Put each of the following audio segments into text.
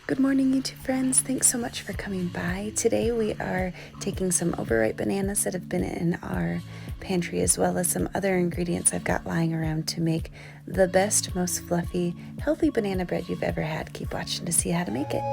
Good morning, YouTube friends. Thanks so much for coming by. Today we are taking some overripe bananas that have been in our pantry as well as some other ingredients I've got lying around to make the best, most fluffy, healthy banana bread you've ever had. Keep watching to see how to make it.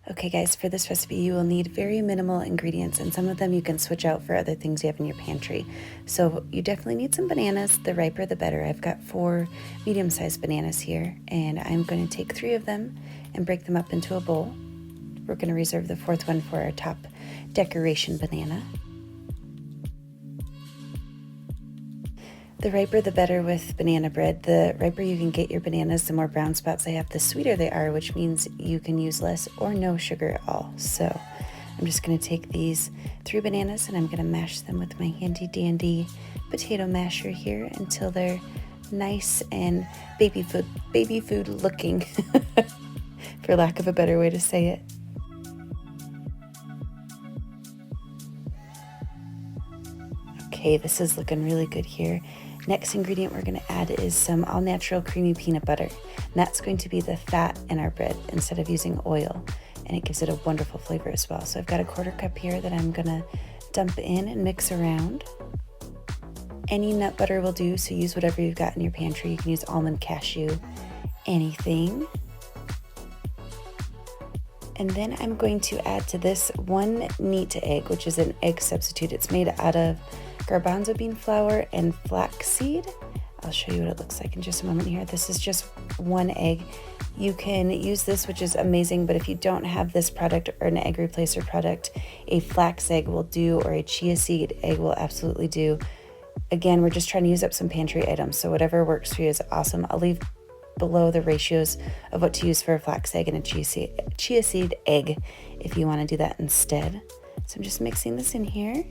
Okay guys, for this recipe you will need very minimal ingredients, and some of them you can switch out for other things you have in your pantry. So you definitely need some bananas. The riper the better. I've got 4 medium-sized bananas here, and I'm going to take 3 of them and break them up into a bowl. We're going to reserve the 4th one for our top decoration banana. The riper the better with banana bread. The riper you can get your bananas, the more brown spots they have, the sweeter they are, which means you can use less or no sugar at all. So I'm just going to take these 3 bananas and I'm going to mash them with my handy dandy potato masher here until they're nice and baby food looking, for lack of a better way to say it. Okay, this is looking really good here. Next ingredient we're going to add is some all-natural creamy peanut butter. And that's going to be the fat in our bread instead of using oil, and it gives it a wonderful flavor as well. So I've got a 1/4 cup here that I'm going to dump in and mix around. Any nut butter will do, so use whatever you've got in your pantry. You can use almond, cashew, anything. And then I'm going to add to this 1 neat egg, which is an egg substitute. It's made out of garbanzo bean flour and flaxseed. I'll show you what it looks like in just a moment here. This is just 1 egg. You can use this, which is amazing, but if you don't have this product or an egg replacer product, a flax egg will do, or a chia seed egg will absolutely do. Again, we're just trying to use up some pantry items, so whatever works for you is awesome. I'll leave below the ratios of what to use for a flax egg and a chia seed egg if you want to do that instead. So I'm just mixing this in here.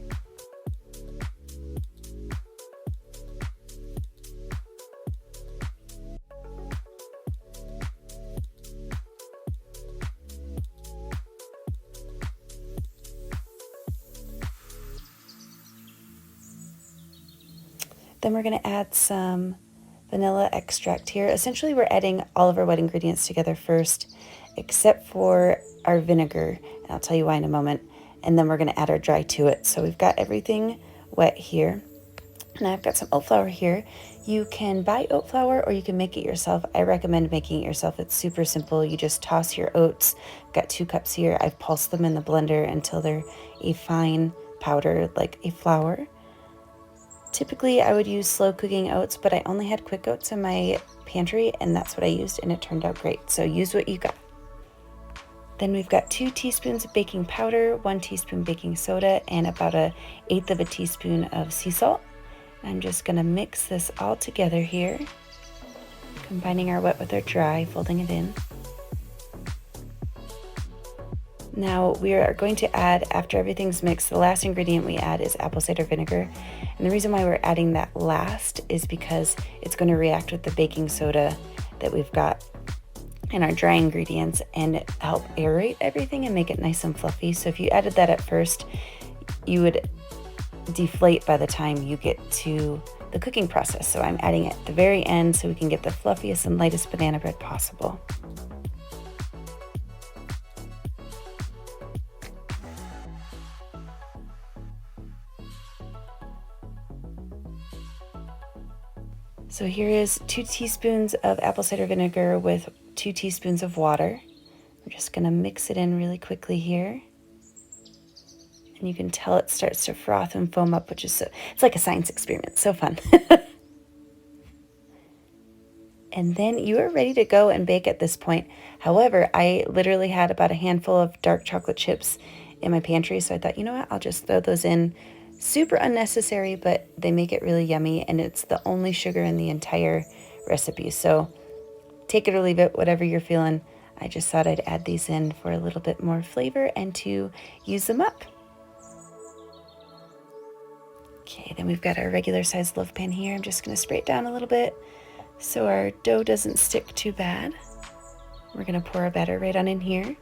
Then we're going to add some vanilla extract here. Essentially, we're adding all of our wet ingredients together first, except for our vinegar, and I'll tell you why in a moment. And then we're going to add our dry to it. So we've got everything wet here. And I've got some oat flour here. You can buy oat flour or you can make it yourself. I recommend making it yourself. It's super simple. You just toss your oats. I've got 2 cups here. I've pulsed them in the blender until they're a fine powder, like a flour. Typically, I would use slow cooking oats, but I only had quick oats in my pantry, and that's what I used, and it turned out great. So use what you got. Then we've got 2 teaspoons of baking powder, 1 teaspoon baking soda, and about 1/8 of a teaspoon of sea salt. I'm just going to mix this all together here, combining our wet with our dry, folding it in. Now we are going to add, after everything's mixed, the last ingredient we add is apple cider vinegar. And the reason why we're adding that last is because it's going to react with the baking soda that we've got in our dry ingredients and help aerate everything and make it nice and fluffy. So if you added that at first, you would deflate by the time you get to the cooking process. So I'm adding it at the very end so we can get the fluffiest and lightest banana bread possible. So here is 2 teaspoons of apple cider vinegar with 2 teaspoons of water. I'm just going to mix it in really quickly here. And you can tell it starts to froth and foam up, which is it's like a science experiment. So fun. And then you are ready to go and bake at this point. However, I literally had about a handful of dark chocolate chips in my pantry, so I thought, you know what, I'll just throw those in. Super unnecessary, but they make it really yummy, and it's the only sugar in the entire recipe. So take it or leave it, whatever you're feeling. I just thought I'd add these in for a little bit more flavor and to use them up. Okay, then we've got our regular sized loaf pan here. I'm just going to spray it down a little bit so our dough doesn't stick too bad. We're going to pour our batter right on in here.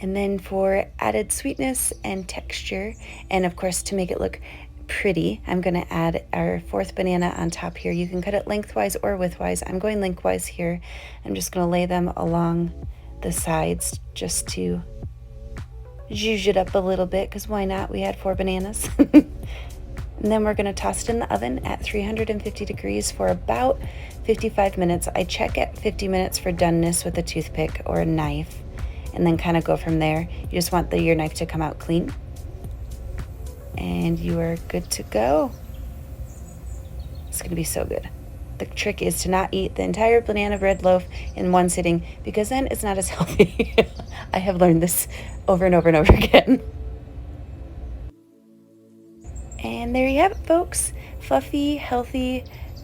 And then for added sweetness and texture, and of course to make it look pretty, I'm going to add our fourth banana on top here. You can cut it lengthwise or widthwise. I'm going lengthwise here. I'm just going to lay them along the sides just to zhuzh it up a little bit, because why not? We had 4 bananas. And then we're going to toss it in the oven at 350 degrees for about 55 minutes. I check at 50 minutes for doneness with a toothpick or a knife, and then kind of go from there. You just want your knife to come out clean, and you are good to go. It's going to be so good. The trick is to not eat the entire banana bread loaf in one sitting, because then it's not as healthy. I have learned this over and over and over again. And there you have it, folks. Fluffy, healthy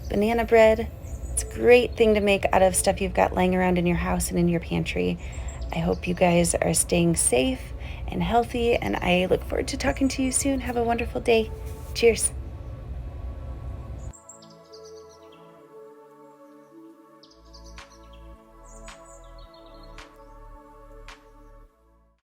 banana bread. It's a great thing to make out of stuff you've got laying around in your house and in your pantry. I hope you guys are staying safe and healthy, and I look forward to talking to you soon. Have a wonderful day. Cheers.